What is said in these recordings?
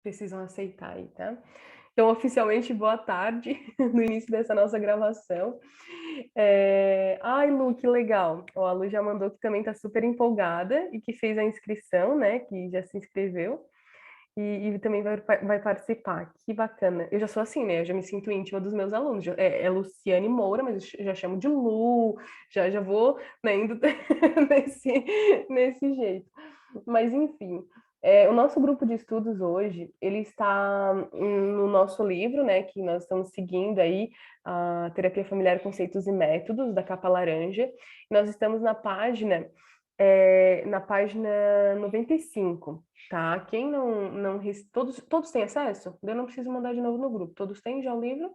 Precisam aceitar aí, tá? Então, oficialmente, boa tarde, no início dessa nossa gravação. Ai, Lu, que legal. Ó, a Lu já mandou que também está super empolgada e que fez a inscrição, né? Que já se inscreveu e também vai participar. Que bacana. Eu já sou assim, né? Eu já me sinto íntima dos meus alunos. É Luciane Moura, mas eu já chamo de Lu, já vou, né, indo nesse jeito. Mas, enfim, o nosso grupo de estudos hoje, ele está no nosso livro, né, que nós estamos seguindo aí, a Terapia Familiar, Conceitos e Métodos, da capa laranja. Nós estamos na página 95, tá? Quem não todos têm acesso? Eu não preciso mandar de novo no grupo. Todos têm já o livro?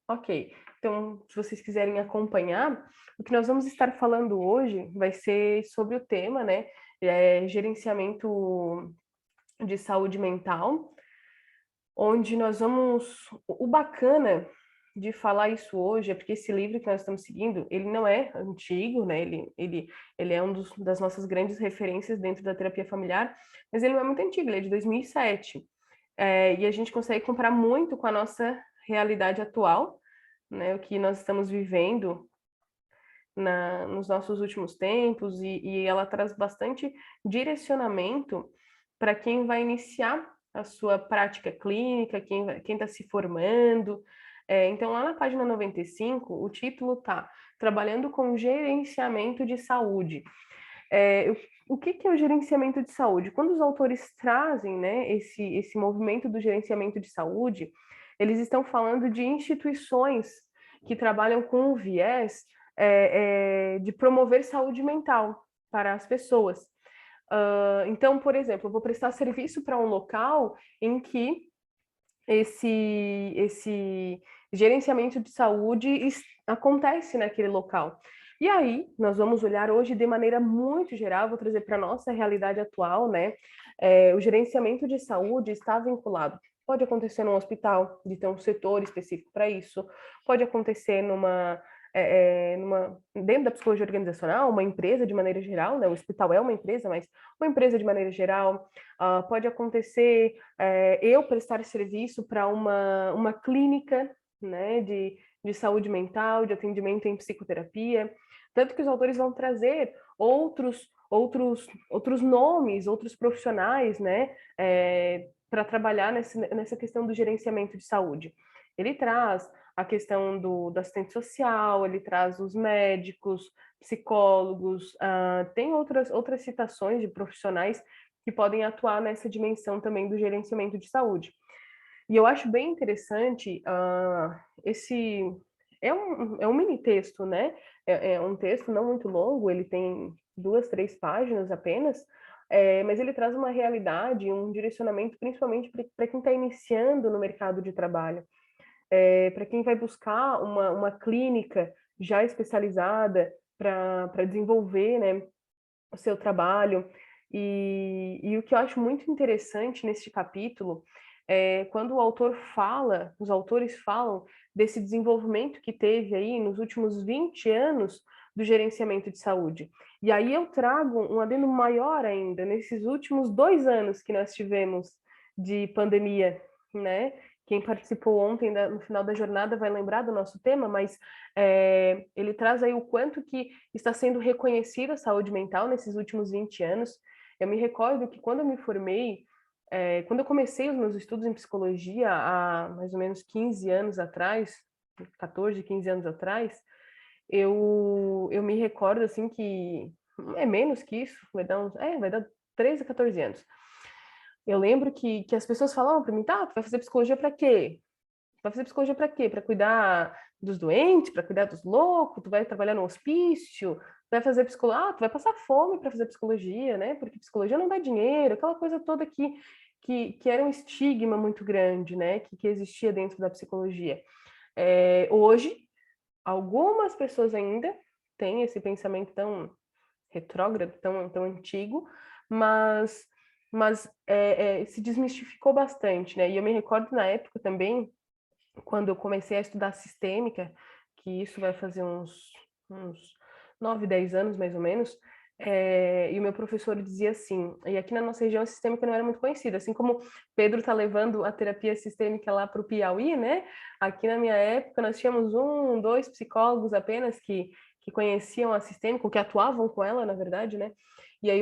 Ok. Então, se vocês quiserem acompanhar, o que nós vamos estar falando hoje vai ser sobre o tema, né? Gerenciamento de saúde mental, onde nós vamos. O bacana de falar isso hoje é porque esse livro que nós estamos seguindo, ele não é antigo, né? Ele é das nossas grandes referências dentro da terapia familiar, mas ele não é muito antigo, ele é de 2007. E a gente consegue comparar muito com a nossa realidade atual, né? O que nós estamos vivendo nos nossos últimos tempos, e ela traz bastante direcionamento para quem vai iniciar a sua prática clínica, quem está se formando. Então, lá na página 95, o título está Trabalhando com Gerenciamento de Saúde. O que é o gerenciamento de saúde? Quando os autores trazem, né, esse movimento do gerenciamento de saúde, eles estão falando de instituições que trabalham com o viés de promover saúde mental para as pessoas. Então, por exemplo, eu vou prestar serviço para um local em que esse gerenciamento de saúde acontece naquele local. E aí, nós vamos olhar hoje de maneira muito geral, vou trazer para a nossa realidade atual, né? O gerenciamento de saúde está vinculado. Pode acontecer num hospital, de ter um setor específico para isso, pode acontecer dentro da psicologia organizacional, uma empresa de maneira geral, né? O hospital é uma empresa, mas uma empresa de maneira geral, pode acontecer eu prestar serviço para uma clínica, né, de saúde mental, de atendimento em psicoterapia, tanto que os autores vão trazer outros nomes, outros profissionais, né, para trabalhar nessa questão do gerenciamento de saúde. Ele traz a questão do assistente social, ele traz os médicos, psicólogos, tem outras citações de profissionais que podem atuar nessa dimensão também do gerenciamento de saúde. E eu acho bem interessante esse. É um mini texto, né? É um texto não muito longo, ele tem 2, 3 páginas apenas, mas ele traz uma realidade, um direcionamento, principalmente para quem está iniciando no mercado de trabalho, para quem vai buscar uma clínica já especializada para desenvolver, né, o seu trabalho. E o que eu acho muito interessante neste capítulo é quando os autores falam desse desenvolvimento que teve aí nos últimos 20 anos do gerenciamento de saúde. E aí eu trago um adendo maior ainda, nesses últimos 2 anos que nós tivemos de pandemia, né? Quem participou ontem, no final da jornada, vai lembrar do nosso tema, mas ele traz aí o quanto que está sendo reconhecida a saúde mental nesses últimos 20 anos. Eu me recordo que quando eu me formei, quando eu comecei os meus estudos em psicologia há mais ou menos 15 anos atrás, 14, 15 anos atrás, eu me recordo assim que é menos que isso, vai dar 13 a 14 anos. Eu lembro que as pessoas falavam para mim, tá, tu vai fazer psicologia para quê? Vai fazer psicologia para quê? Para cuidar dos doentes, para cuidar dos loucos, tu vai trabalhar no hospício, tu vai fazer psicologia, tu vai passar fome para fazer psicologia, né? Porque psicologia não dá dinheiro, aquela coisa toda que era um estigma muito grande, né? Que existia dentro da psicologia. Hoje, algumas pessoas ainda têm esse pensamento tão retrógrado, tão antigo, mas se desmistificou bastante, né? E eu me recordo na época também, quando eu comecei a estudar sistêmica, que isso vai fazer uns 9, 10 anos mais ou menos, E o meu professor dizia assim, e aqui na nossa região a sistêmica não era muito conhecida, assim como Pedro está levando a terapia sistêmica lá para o Piauí, né? Aqui na minha época nós tínhamos um, dois psicólogos apenas que conheciam a sistêmica, que atuavam com ela, na verdade, né? E aí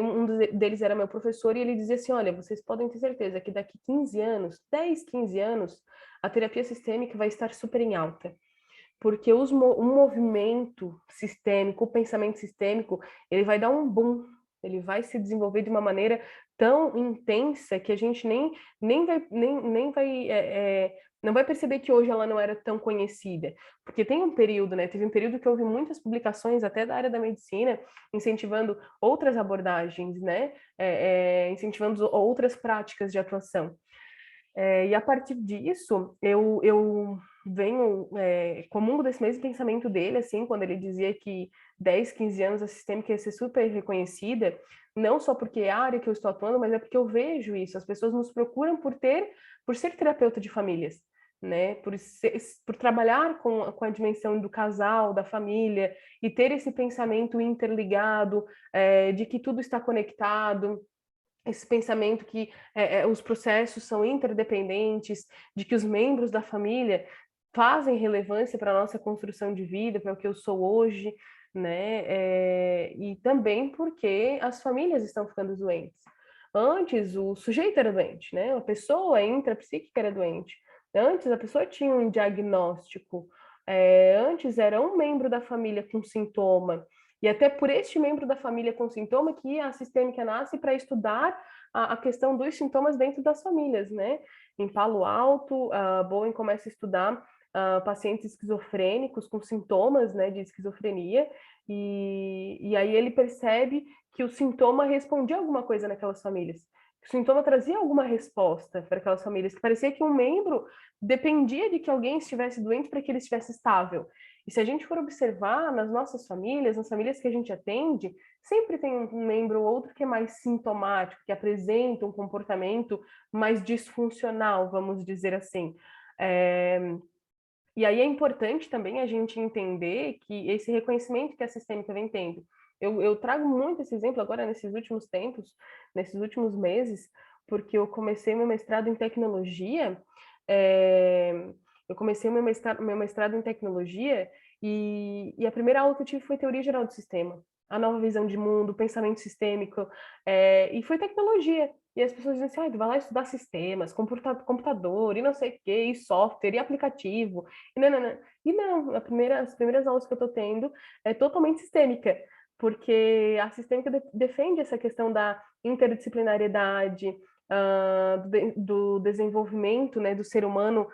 deles era meu professor e ele dizia assim, olha, vocês podem ter certeza que daqui 15 anos, 10, 15 anos, a terapia sistêmica vai estar super em alta porque o movimento sistêmico, o pensamento sistêmico, ele vai dar um boom, ele vai se desenvolver de uma maneira tão intensa que a gente nem vai não vai perceber que hoje ela não era tão conhecida, porque tem um período, né? Teve um período que houve muitas publicações até da área da medicina incentivando outras abordagens, né? Incentivando outras práticas de atuação. E a partir disso, eu venho comungo desse mesmo pensamento dele, assim, quando ele dizia que 10, 15 anos a sistêmica ia ser super reconhecida, não só porque é a área que eu estou atuando, mas é porque eu vejo isso. As pessoas nos procuram por ser terapeuta de famílias, né? Por trabalhar com a dimensão do casal, da família, e ter esse pensamento interligado, de que tudo está conectado, esse pensamento que os processos são interdependentes, de que os membros da família fazem relevância para a nossa construção de vida, para o que eu sou hoje, né? E também porque as famílias estão ficando doentes. Antes, o sujeito era doente, né? A pessoa intrapsíquica era doente. Antes, a pessoa tinha um diagnóstico. Antes, era um membro da família com sintoma. E até por este membro da família com sintoma que a sistêmica nasce para estudar a questão dos sintomas dentro das famílias, né? Em Palo Alto, Bowen começa a estudar pacientes esquizofrênicos com sintomas, né, de esquizofrenia, e aí ele percebe que o sintoma respondia alguma coisa naquelas famílias. O sintoma trazia alguma resposta para aquelas famílias, que parecia que um membro dependia de que alguém estivesse doente para que ele estivesse estável. E se a gente for observar nas nossas famílias, nas famílias que a gente atende, sempre tem um membro ou outro que é mais sintomático, que apresenta um comportamento mais disfuncional, vamos dizer assim. E aí é importante também a gente entender que esse reconhecimento que a sistêmica vem tendo. Eu trago muito esse exemplo agora nesses últimos tempos, nesses últimos meses, porque eu comecei meu mestrado em tecnologia, eu comecei meu mestrado em tecnologia e a primeira aula que eu tive foi teoria geral do sistema, a nova visão de mundo, pensamento sistêmico, e foi tecnologia. E as pessoas dizem assim, ah, tu vai lá estudar sistemas, computador, e não sei o quê, e software, e aplicativo, e não, não, não. E não, as primeiras aulas que eu estou tendo é totalmente sistêmica, porque a sistêmica defende essa questão da interdisciplinariedade, do desenvolvimento, né, do ser humano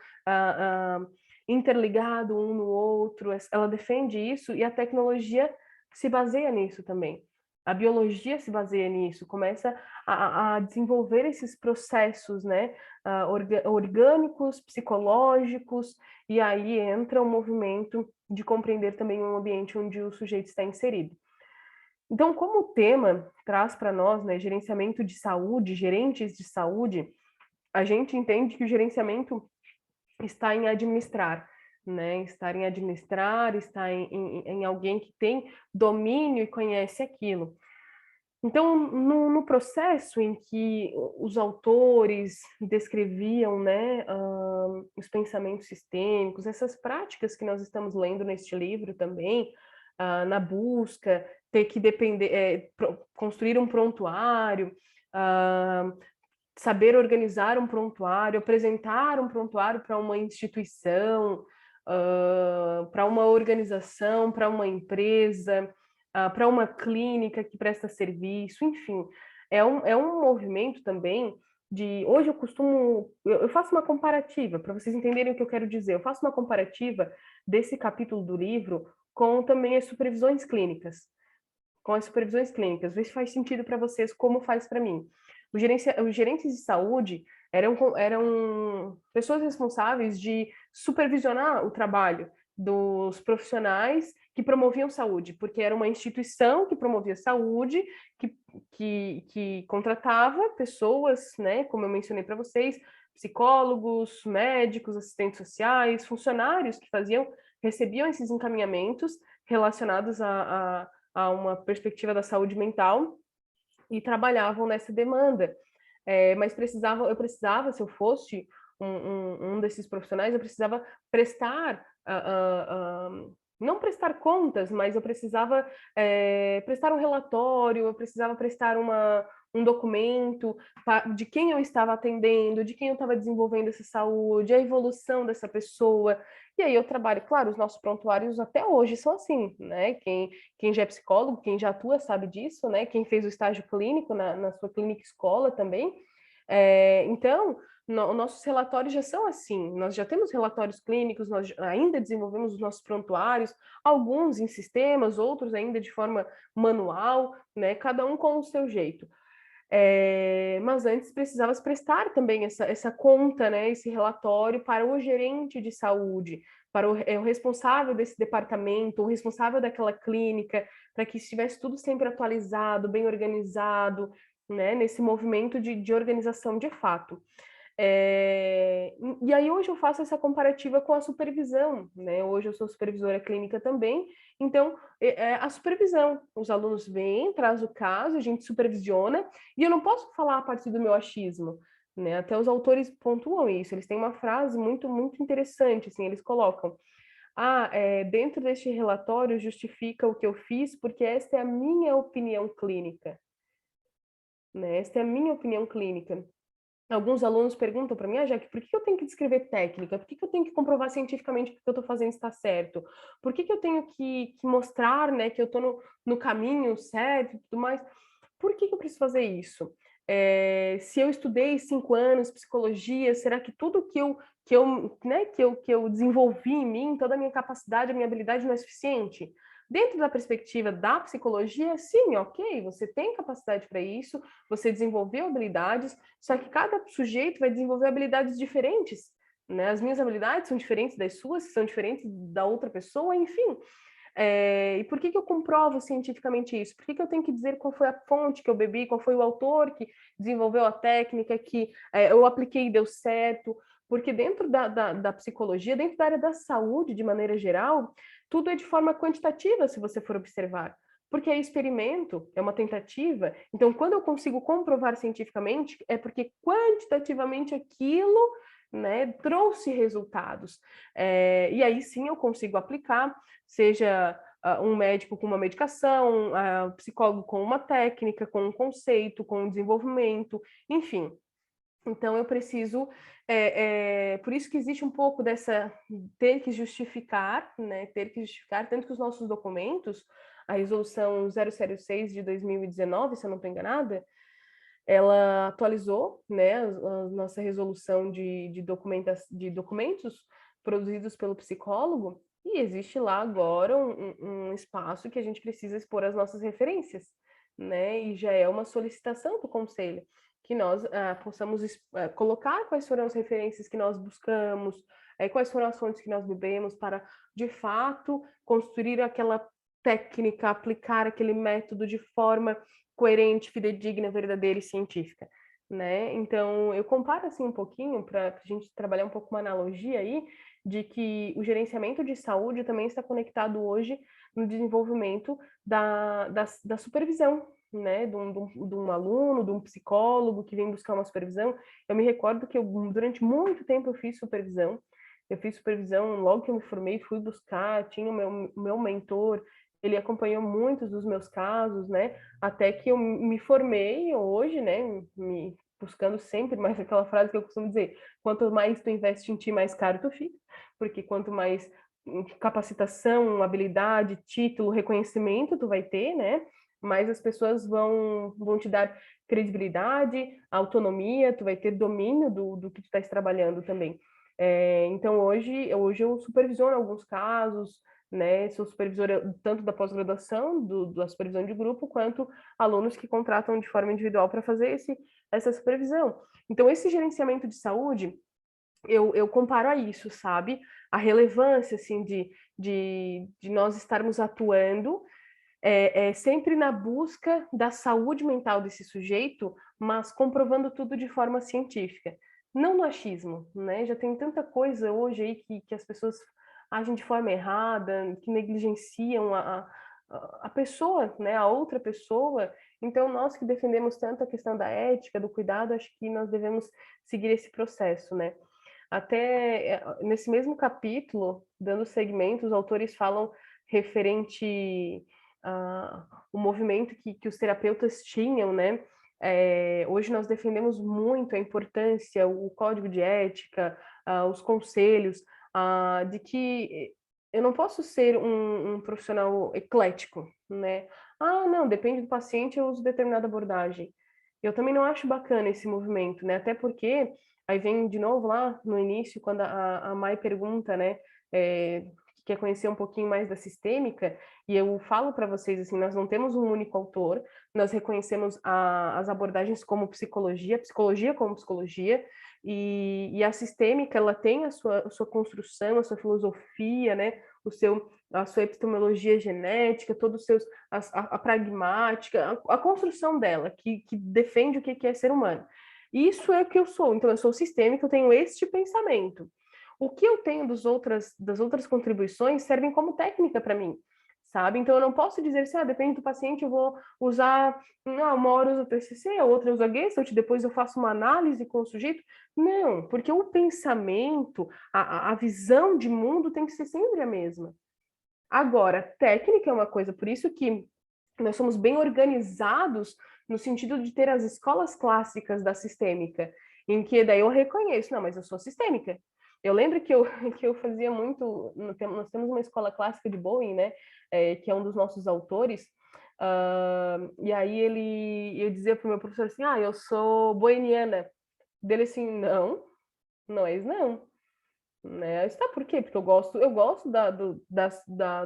interligado um no outro, ela defende isso, e a tecnologia se baseia nisso também. A biologia se baseia nisso, começa a desenvolver esses processos, né, orgânicos, psicológicos, e aí entra o movimento de compreender também um ambiente onde o sujeito está inserido. Então, como o tema traz para nós, né, gerenciamento de saúde, gerentes de saúde, a gente entende que o gerenciamento está em administrar, né? Estar em administrar, está em alguém que tem domínio e conhece aquilo. Então, no processo em que os autores descreviam, né, os pensamentos sistêmicos, essas práticas que nós estamos lendo neste livro também, na busca, ter que depender, construir um prontuário, saber organizar um prontuário, apresentar um prontuário para uma instituição, para uma organização, para uma empresa, para uma clínica que presta serviço, enfim. É um movimento também de... Hoje eu faço uma comparativa, para vocês entenderem o que eu quero dizer. Eu faço uma comparativa desse capítulo do livro com também as supervisões clínicas. Com as supervisões clínicas, ver se faz sentido para vocês, como faz para mim. Os gerentes de saúde eram pessoas responsáveis de supervisionar o trabalho dos profissionais que promoviam saúde, porque era uma instituição que promovia saúde, que contratava pessoas, né, como eu mencionei para vocês, psicólogos, médicos, assistentes sociais, funcionários que recebiam esses encaminhamentos relacionados a uma perspectiva da saúde mental e trabalhavam nessa demanda. Mas eu precisava, se eu fosse um desses profissionais, eu precisava prestar, não prestar contas, mas eu precisava prestar um relatório, eu precisava prestar um documento de quem eu estava atendendo, de quem eu estava desenvolvendo essa saúde, a evolução dessa pessoa. E aí eu trabalho, claro, os nossos prontuários até hoje são assim, né? Quem já é psicólogo, quem já atua sabe disso, né? Quem fez o estágio clínico na sua clínica escola também. Então, nossos relatórios já são assim, nós já temos relatórios clínicos, nós ainda desenvolvemos os nossos prontuários, alguns em sistemas, outros ainda de forma manual, né? Cada um com o seu jeito. Mas antes precisava prestar também essa conta, né, esse relatório para o gerente de saúde, para o responsável desse departamento, o responsável daquela clínica, para que estivesse tudo sempre atualizado, bem organizado, né, nesse movimento de organização de fato. E aí hoje eu faço essa comparativa com a supervisão, né? Hoje eu sou supervisora clínica também, então a supervisão, os alunos vêm, traz o caso, a gente supervisiona, e eu não posso falar a partir do meu achismo, né? Até os autores pontuam isso, eles têm uma frase muito, muito interessante, assim, eles colocam, dentro deste relatório justifica o que eu fiz, porque esta é a minha opinião clínica, né? Esta é a minha opinião clínica. Alguns alunos perguntam para mim, Jaque, por que eu tenho que descrever técnica? Por que eu tenho que comprovar cientificamente que o que eu estou fazendo está certo? Por que eu tenho que mostrar, né, que eu estou no caminho certo e tudo mais? Por que eu preciso fazer isso? Se eu estudei 5 anos psicologia, será que tudo que eu desenvolvi em mim, toda a minha capacidade, a minha habilidade não é suficiente? Dentro da perspectiva da psicologia, sim, ok, você tem capacidade para isso, você desenvolveu habilidades, só que cada sujeito vai desenvolver habilidades diferentes, né? As minhas habilidades são diferentes das suas, são diferentes da outra pessoa, enfim. E por que eu comprovo cientificamente isso? Por que eu tenho que dizer qual foi a fonte que eu bebi, qual foi o autor que desenvolveu a técnica, que eu apliquei e deu certo? Porque dentro da psicologia, dentro da área da saúde, de maneira geral, tudo é de forma quantitativa, se você for observar. Porque é experimento, é uma tentativa. Então, quando eu consigo comprovar cientificamente, é porque quantitativamente aquilo, né, trouxe resultados. E aí sim eu consigo aplicar, seja um médico com uma medicação, um psicólogo com uma técnica, com um conceito, com um desenvolvimento, enfim. Então eu preciso, por isso que existe um pouco dessa ter que justificar, né? Ter que justificar, tanto que os nossos documentos, a resolução 006 de 2019, se eu não estou enganada, ela atualizou, né, a nossa resolução de documentos produzidos pelo psicólogo, e existe lá agora um espaço que a gente precisa expor as nossas referências, né, e já é uma solicitação do conselho, que nós possamos colocar quais foram as referências que nós buscamos, quais foram as fontes que nós bebemos para, de fato, construir aquela técnica, aplicar aquele método de forma coerente, fidedigna, verdadeira e científica, né? Então, eu comparo assim um pouquinho para a gente trabalhar um pouco uma analogia aí de que o gerenciamento de saúde também está conectado hoje no desenvolvimento da supervisão, né, de um aluno, de um psicólogo que vem buscar uma supervisão. Eu me recordo que durante muito tempo eu fiz supervisão. Eu fiz supervisão logo que eu me formei, fui buscar, tinha o meu mentor, ele acompanhou muitos dos meus casos, né? Até que eu me formei hoje, né? Me buscando sempre mais aquela frase que eu costumo dizer: quanto mais tu investe em ti, mais caro tu fica, porque quanto mais capacitação, habilidade, título, reconhecimento tu vai ter, né? Mais as pessoas vão te dar credibilidade, autonomia, tu vai ter domínio do que tu estás trabalhando também. Então hoje eu supervisiono alguns casos, né? Sou supervisora tanto da pós-graduação, da supervisão de grupo, quanto alunos que contratam de forma individual para fazer essa supervisão. Então, esse gerenciamento de saúde, eu comparo a isso, sabe? A relevância, assim, de nós estarmos atuando sempre na busca da saúde mental desse sujeito, mas comprovando tudo de forma científica. Não no achismo, né? Já tem tanta coisa hoje aí que as pessoas agem de forma errada, que negligenciam a pessoa, né, a outra pessoa. Então, nós que defendemos tanto a questão da ética, do cuidado, acho que nós devemos seguir esse processo, né? Até nesse mesmo capítulo, dando segmento, os autores falam referente o movimento que os terapeutas tinham, né? Hoje nós defendemos muito a importância, o código de ética, os conselhos, de que eu não posso ser um profissional eclético, né? Ah, não, depende do paciente, eu uso determinada abordagem. Eu também não acho bacana esse movimento, né? Até porque aí vem de novo lá no início, quando a Mai pergunta, né, que quer conhecer um pouquinho mais da sistêmica, e eu falo para vocês assim, nós não temos um único autor, nós reconhecemos as abordagens como psicologia, psicologia como psicologia, e a sistêmica ela tem a sua construção, a sua filosofia, né, a sua epistemologia genética, todos os seus a pragmática, a construção dela que defende o que é ser humano. Isso é o que eu sou. Então eu sou sistêmica, eu tenho este pensamento. O que eu tenho das outras contribuições servem como técnica para mim, sabe? Então eu não posso dizer assim, depende do paciente, eu vou usar, uma hora eu uso o TCC, a outra eu uso a Gestalt, depois eu faço uma análise com o sujeito. Não, porque o pensamento, a visão de mundo tem que ser sempre a mesma. Agora, técnica é uma coisa, por isso que nós somos bem organizados no sentido de ter as escolas clássicas da sistêmica, em que daí eu reconheço, não, mas eu sou sistêmica. Eu lembro que eu, que eu fazia muito, nós temos uma escola clássica de Bowen, né, que é um dos nossos autores, e aí eu dizia para o meu professor assim, eu sou boeniana. Dele assim, não, não és não. Né? Está por quê? Porque eu gosto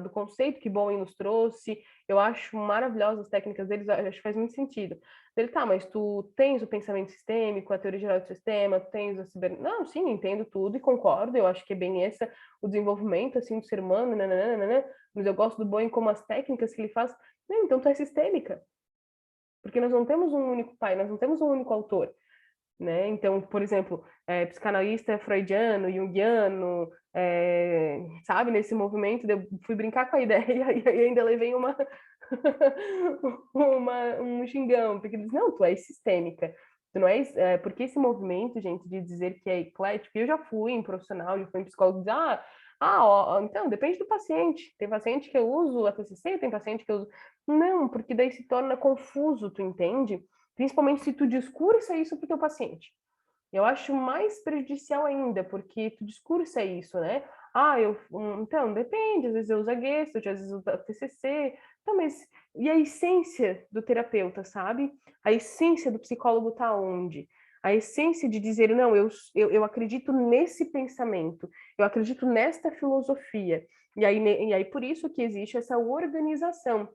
do conceito que Bowen nos trouxe, eu acho maravilhosas as técnicas deles, acho que faz muito sentido. Ele, tá, mas tu tens o pensamento sistêmico, a teoria geral do sistema, tu tens a Não, sim, entendo tudo e concordo, eu acho que é bem esse o desenvolvimento, assim, do ser humano, nananana, mas eu gosto do Bowen como as técnicas que ele faz. Não, então tu é sistêmica. Porque nós não temos um único pai, nós não temos um único autor. Né? Então, por exemplo, psicanalista freudiano, junguiano, sabe, nesse movimento, eu fui brincar com a ideia e ainda levei um xingão, porque eles, não, tu és sistêmica, tu não és, porque esse movimento, gente, de dizer que é eclético, eu já fui em profissional, já fui em psicólogo, dizer, então, depende do paciente, tem paciente que eu uso a TCC, tem paciente que eu uso, não, porque daí se torna confuso, tu entende? Principalmente se tu discursa isso para o teu paciente. Eu acho mais prejudicial ainda, porque tu discursa isso, né? Então, depende, às vezes eu uso a Gestalt, às vezes eu uso a TCC, então, mas e a essência do terapeuta, sabe? A essência do psicólogo tá onde? A essência de dizer, não, eu acredito nesse pensamento, eu acredito nesta filosofia. E aí por isso que existe essa organização.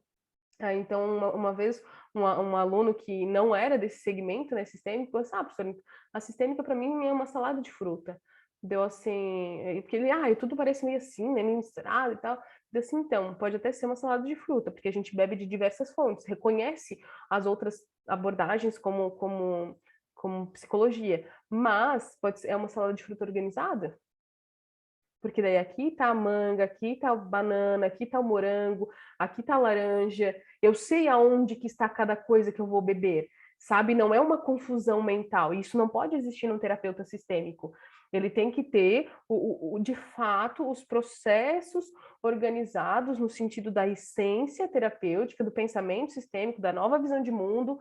Então, uma vez, um aluno que não era desse segmento, né, sistêmico, falou assim, professor, a sistêmica para mim é uma salada de fruta. Deu assim, porque ele, tudo parece meio assim, né, meio misturado e tal. Deu assim, então, pode até ser uma salada de fruta, porque a gente bebe de diversas fontes, reconhece as outras abordagens como psicologia, mas é uma salada de fruta organizada, porque daí aqui tá a manga, aqui tá a banana, aqui tá o morango, aqui tá a laranja. Eu sei aonde que está cada coisa que eu vou beber, sabe? Não é uma confusão mental. Isso não pode existir num terapeuta sistêmico. Ele tem que ter, de fato, os processos organizados no sentido da essência terapêutica, do pensamento sistêmico, da nova visão de mundo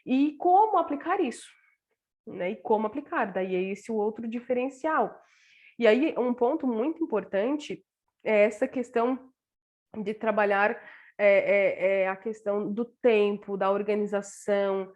e como aplicar isso, né? E como aplicar. Daí é esse o outro diferencial. E aí, um ponto muito importante é essa questão de trabalhar a questão do tempo, da organização,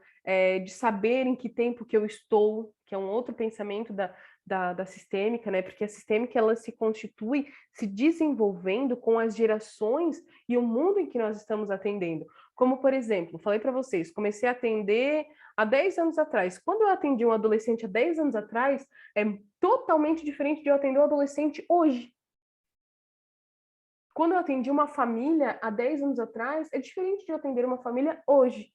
de saber em que tempo que eu estou, que é um outro pensamento da sistêmica, né? Porque a sistêmica ela se constitui se desenvolvendo com as gerações e o mundo em que nós estamos atendendo. Como, por exemplo, falei para vocês, comecei a atender há 10 anos atrás. Quando eu atendi um adolescente há 10 anos atrás, é totalmente diferente de eu atender um adolescente hoje. Quando eu atendi uma família há 10 anos atrás, é diferente de eu atender uma família hoje.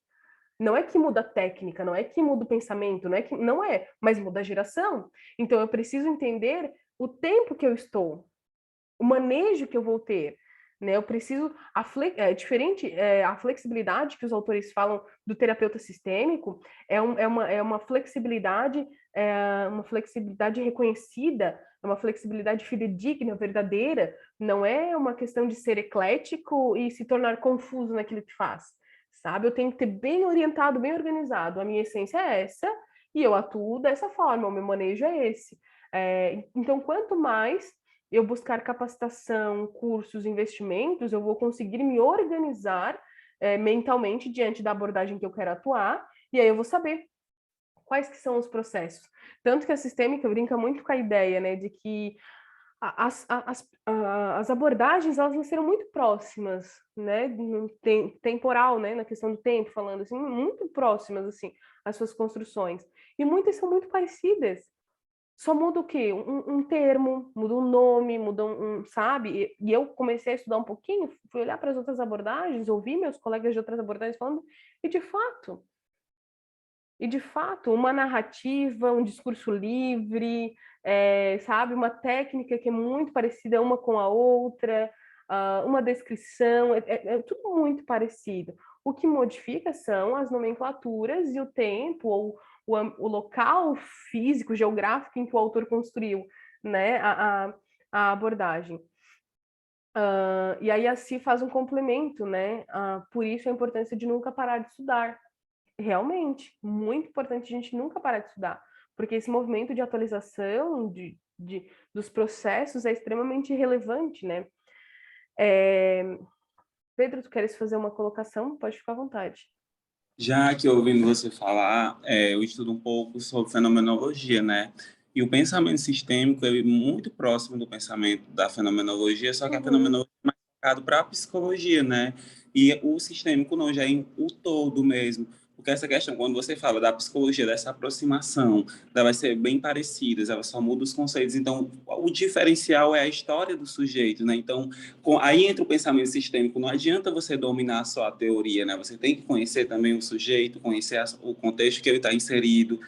Não é que muda a técnica, não é que muda o pensamento, não é, mas muda a geração. Então eu preciso entender o tempo que eu estou, o manejo que eu vou ter, né? Eu preciso a flexibilidade que os autores falam do terapeuta sistêmico é uma flexibilidade reconhecida, é uma flexibilidade fidedigna, verdadeira. Não é uma questão de ser eclético e se tornar confuso naquilo que faz, sabe? Eu tenho que ter bem orientado, bem organizado. A minha essência é essa e eu atuo dessa forma. O meu manejo é esse. Então, quanto mais eu buscar capacitação, cursos, investimentos, eu vou conseguir me organizar mentalmente diante da abordagem que eu quero atuar, e aí eu vou saber quais que são os processos. Tanto que a sistêmica brinca muito com a ideia, né, de que as abordagens, elas nasceram muito próximas, né, no temporal, né, na questão do tempo, falando assim, muito próximas, assim, as suas construções. E muitas são muito parecidas. Só muda o quê? Um termo, muda um nome, muda sabe? E eu comecei a estudar um pouquinho, fui olhar para as outras abordagens, ouvi meus colegas de outras abordagens falando, e de fato, uma narrativa, um discurso livre, sabe? Uma técnica que é muito parecida uma com a outra, uma descrição, é tudo muito parecido. O que modifica são as nomenclaturas e o tempo, ou o local físico, geográfico em que o autor construiu, né, a abordagem. E aí assim faz um complemento, né? Por isso a importância de nunca parar de estudar. Realmente, muito importante a gente nunca parar de estudar, porque esse movimento de atualização dos processos é extremamente relevante, né? Pedro, tu queres fazer uma colocação? Pode ficar à vontade. Já que ouvindo você falar, eu estudo um pouco sobre fenomenologia, né? E o pensamento sistêmico é muito próximo do pensamento da fenomenologia, só que a Uhum. fenomenologia é mais focada para a psicologia, né? E o sistêmico não, já é o todo mesmo. Porque essa questão, quando você fala da psicologia, dessa aproximação, ela vai ser bem parecida, ela só muda os conceitos. Então, o diferencial é a história do sujeito, né? Então, aí entra o pensamento sistêmico. Não adianta você dominar só a teoria, né? Você tem que conhecer também o sujeito, conhecer o contexto que ele está inserido,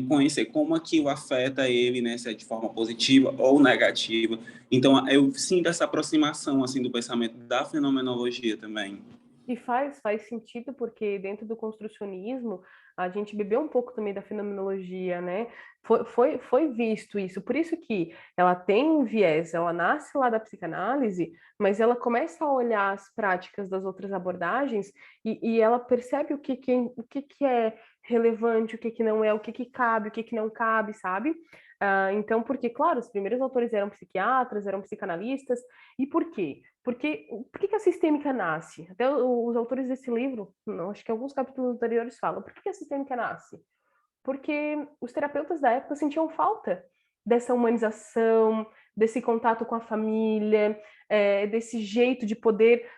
conhecer como aquilo afeta ele, né? Se é de forma positiva ou negativa. Então, eu sinto essa aproximação assim do pensamento da fenomenologia também. E faz sentido, porque dentro do construcionismo, a gente bebeu um pouco também da fenomenologia, né? Foi visto isso. Por isso que ela tem um viés, ela nasce lá da psicanálise, mas ela começa a olhar as práticas das outras abordagens e ela percebe o que é relevante, o que não é, o que cabe, o que não cabe, sabe? Então, porque, claro, os primeiros autores eram psiquiatras, eram psicanalistas, e por quê? Por que a sistêmica nasce? Até os autores desse livro, não, acho que alguns capítulos anteriores falam, por que a sistêmica nasce? Porque os terapeutas da época sentiam falta dessa humanização, desse contato com a família, desse jeito de poder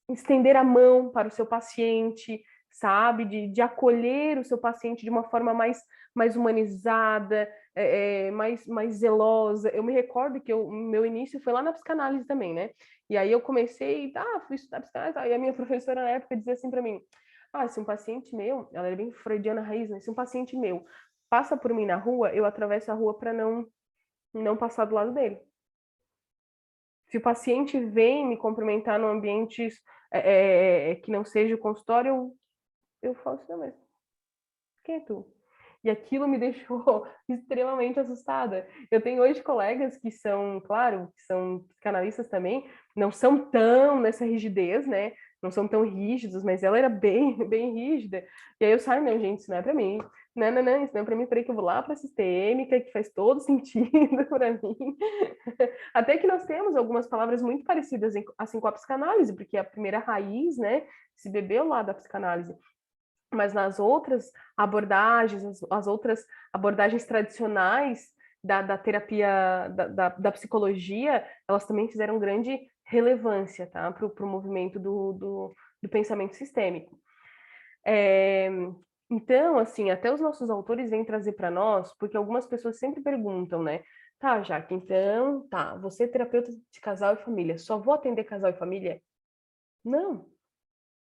estender a mão para o seu paciente, sabe? De acolher o seu paciente de uma forma mais humanizada, mais zelosa. Eu me recordo que meu início foi lá na psicanálise também, né? E aí eu comecei, fui estudar psicanálise, e a minha professora na época dizia assim para mim, se um paciente meu, ela era bem freudiana raiz, né? Se um paciente meu passa por mim na rua, eu atravesso a rua para não passar do lado dele. Se o paciente vem me cumprimentar num ambiente que não seja o consultório, eu faço isso mesmo. Quem é tu? E aquilo me deixou extremamente assustada. Eu tenho hoje colegas que são, claro, que são psicanalistas também, não são tão nessa rigidez, né? Não são tão rígidos, mas ela era bem rígida. E aí eu saio, não, gente, isso não é para mim. Não, isso não é para mim, peraí que eu vou lá para a sistêmica, que faz todo sentido para mim. Até que nós temos algumas palavras muito parecidas, assim, com a psicanálise, porque a primeira raiz, né, se bebeu lá da psicanálise. Mas nas outras abordagens, as outras abordagens tradicionais da terapia, da psicologia, elas também fizeram grande relevância, tá? Para o movimento do pensamento sistêmico. Então, assim, até os nossos autores vêm trazer para nós, porque algumas pessoas sempre perguntam, né? Tá, Jaque, então, tá, você é terapeuta de casal e família, só vou atender casal e família? Não,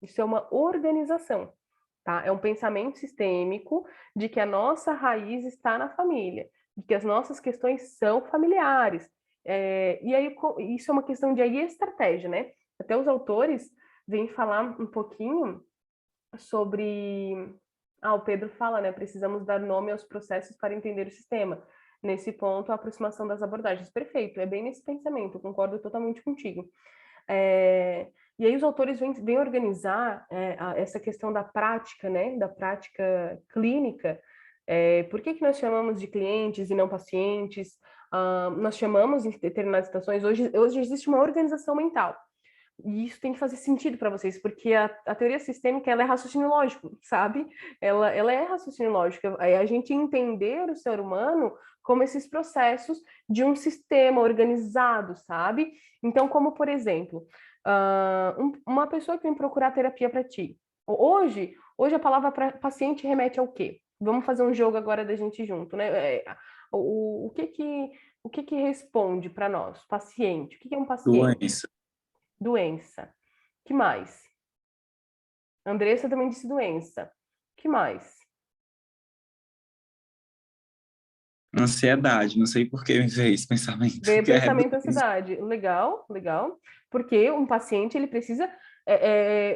isso é uma organização. Tá? É um pensamento sistêmico de que a nossa raiz está na família, de que as nossas questões são familiares. E aí, isso é uma questão de aí estratégia, né? Até os autores vêm falar um pouquinho sobre... o Pedro fala, né? Precisamos dar nome aos processos para entender o sistema. Nesse ponto, a aproximação das abordagens. Perfeito, é bem nesse pensamento, eu concordo totalmente contigo. E aí os autores vêm organizar essa questão da prática, né? Da prática clínica. Por que nós chamamos de clientes e não pacientes? Nós chamamos em determinadas situações, hoje existe uma organização mental. E isso tem que fazer sentido para vocês, porque a teoria sistêmica ela é raciocínio lógico, sabe? Ela é raciocínio lógico. É a gente entender o ser humano como esses processos de um sistema organizado, sabe? Então, como por exemplo, uma pessoa que vem procurar terapia para ti. Hoje a palavra paciente remete ao quê? Vamos fazer um jogo agora da gente junto, né? O que que responde para nós? Paciente. O que é um paciente? Doença. Doença. Que mais? Andressa também disse doença. Que mais? Ansiedade, não sei por que me veio esse pensamento. Veio Que é pensamento, doença. ansiedade. Legal, legal. Porque um paciente, ele precisa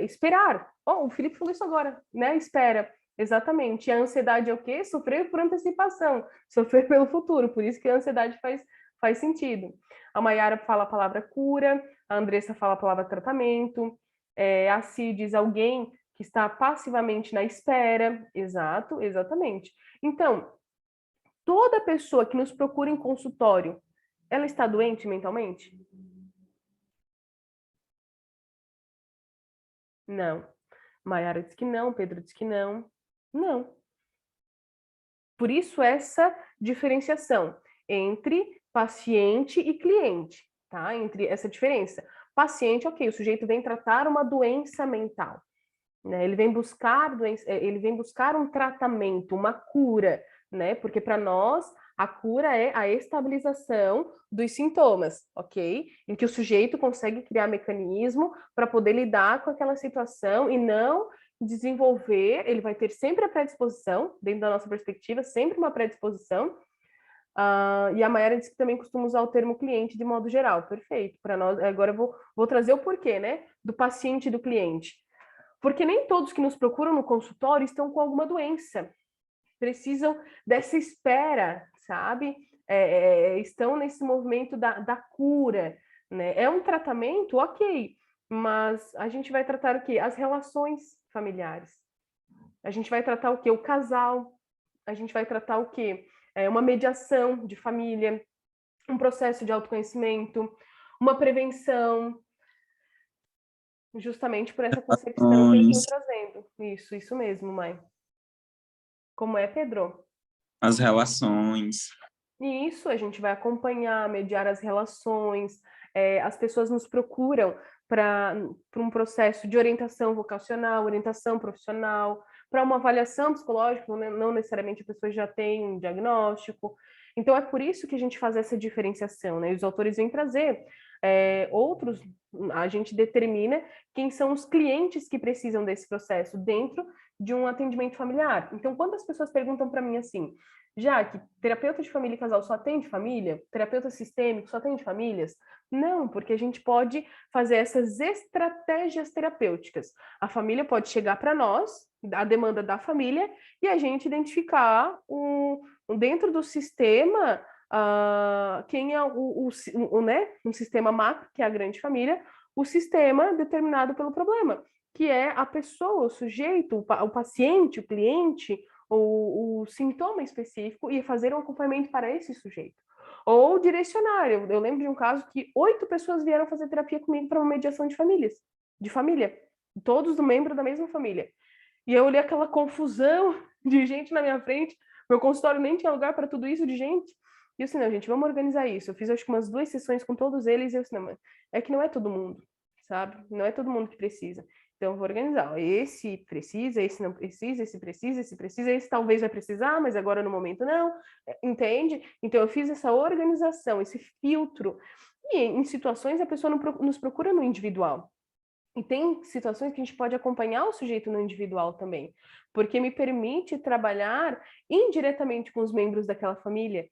esperar. O Felipe falou isso agora, né? Espera. Exatamente. E a ansiedade é o quê? Sofrer por antecipação. Sofrer pelo futuro. Por isso que a ansiedade faz sentido. A Mayara fala a palavra cura. A Andressa fala a palavra tratamento. A Ci diz alguém que está passivamente na espera. Exato, exatamente. Então, toda pessoa que nos procura em consultório, ela está doente mentalmente? Não. Maiara diz que não, Pedro diz que não. Não. Por isso essa diferenciação entre paciente e cliente, tá? Entre essa diferença. Paciente, ok, o sujeito vem tratar uma doença mental, né? Ele vem buscar um tratamento, uma cura, né? Porque para nós a cura é a estabilização dos sintomas, ok? Em que o sujeito consegue criar mecanismo para poder lidar com aquela situação e não desenvolver, ele vai ter sempre a predisposição, dentro da nossa perspectiva, sempre uma predisposição. E a Mayara disse que também costuma usar o termo cliente de modo geral. Perfeito. Para nós, agora eu vou trazer o porquê, né? Do paciente e do cliente. Porque nem todos que nos procuram no consultório estão com alguma doença. Precisam dessa espera, sabe? Estão nesse movimento da cura, né? É um tratamento, ok, mas a gente vai tratar o quê? As relações familiares. A gente vai tratar o quê? O casal. A gente vai tratar o quê? Uma mediação de família, um processo de autoconhecimento, uma prevenção, justamente por essa concepção que eles estão trazendo. Isso mesmo, mãe. Como é, Pedro? As relações. E isso, a gente vai acompanhar, mediar as relações, as pessoas nos procuram para um processo de orientação vocacional, orientação profissional, para uma avaliação psicológica, não necessariamente a pessoa já tem um diagnóstico. Então, é por isso que a gente faz essa diferenciação, né? E os autores vêm trazer outros, a gente determina quem são os clientes que precisam desse processo dentro de um atendimento familiar. Então, quando as pessoas perguntam para mim assim, Jaque, terapeuta de família e casal só atende família? Terapeuta sistêmico só atende famílias? Não, porque a gente pode fazer essas estratégias terapêuticas. A família pode chegar para nós, a demanda da família, e a gente identificar dentro do sistema quem é né? Um sistema macro, que é a grande família, o sistema determinado pelo problema, que é a pessoa, o sujeito, o paciente, o cliente, o sintoma específico e fazer um acompanhamento para esse sujeito. Ou direcionar. Eu lembro de um caso que 8 pessoas vieram fazer terapia comigo para uma mediação de família, todos membros da mesma família. E eu olhei aquela confusão de gente na minha frente, meu consultório nem tinha lugar para tudo isso de gente. E eu assim, não, gente, vamos organizar isso. Eu fiz acho que umas 2 sessões com todos eles e eu assim, não, é que não é todo mundo, sabe? Não é todo mundo que precisa. Então, eu vou organizar. Esse precisa, esse não precisa, esse precisa, esse precisa, esse talvez vai precisar, mas agora no momento não. Entende? Então, eu fiz essa organização, esse filtro. E em situações a pessoa nos procura no individual. E tem situações que a gente pode acompanhar o sujeito no individual também, porque me permite trabalhar indiretamente com os membros daquela família.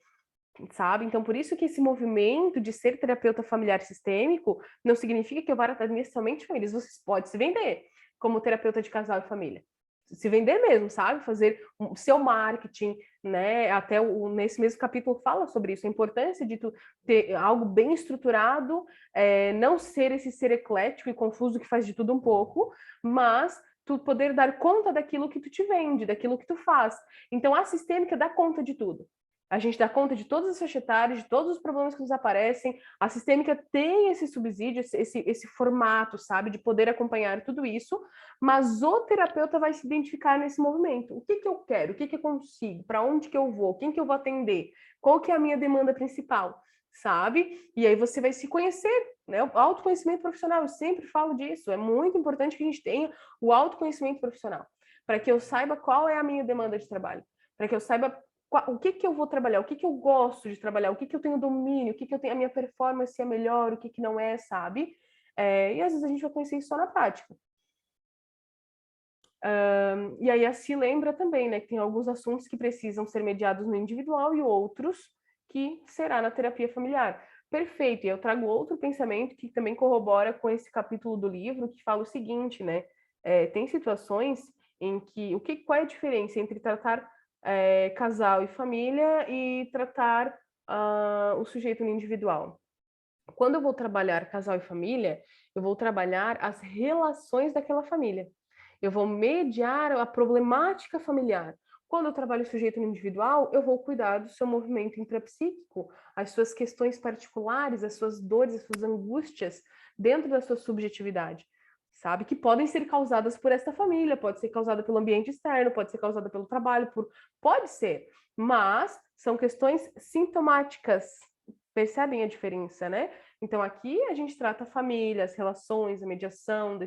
sabe? Então, por isso que esse movimento de ser terapeuta familiar sistêmico não significa que eu vá atender somente famílias. Você pode se vender como terapeuta de casal e família. Se vender mesmo, sabe? Fazer o seu marketing, né? Até nesse mesmo capítulo fala sobre isso, a importância de tu ter algo bem estruturado, não ser esse ser eclético e confuso que faz de tudo um pouco, mas tu poder dar conta daquilo que tu te vende, daquilo que tu faz. Então, a sistêmica dá conta de tudo. A gente dá conta de todas as faixas etárias, de todos os problemas que nos aparecem. A sistêmica tem esse subsídio, esse formato, sabe, de poder acompanhar tudo isso, mas o terapeuta vai se identificar nesse movimento. O que que eu quero? O que que eu consigo? Para onde que eu vou? Quem que eu vou atender? Qual que é a minha demanda principal? Sabe? E aí você vai se conhecer, né? O autoconhecimento profissional, eu sempre falo disso. É muito importante que a gente tenha o autoconhecimento profissional, para que eu saiba qual é a minha demanda de trabalho, para que eu saiba o que que eu vou trabalhar, o que que eu gosto de trabalhar, o que que eu tenho domínio, o que que eu tenho, a minha performance é melhor, o que que não é, sabe? E às vezes a gente vai conhecer isso só na prática. E aí a Si lembra também, né, que tem alguns assuntos que precisam ser mediados no individual e outros que será na terapia familiar. Perfeito, e eu trago outro pensamento que também corrobora com esse capítulo do livro, que fala o seguinte, né, tem situações em que, qual é a diferença entre tratar casal e família e tratar o sujeito no individual? Quando eu vou trabalhar casal e família, eu vou trabalhar as relações daquela família. Eu vou mediar a problemática familiar. Quando eu trabalho o sujeito no individual, eu vou cuidar do seu movimento intrapsíquico, as suas questões particulares, as suas dores, as suas angústias dentro da sua subjetividade, sabe? Que podem ser causadas por esta família, pode ser causada pelo ambiente externo, pode ser causada pelo trabalho, pode ser, mas são questões sintomáticas. Percebem a diferença, né? Então aqui a gente trata a família, as relações, a mediação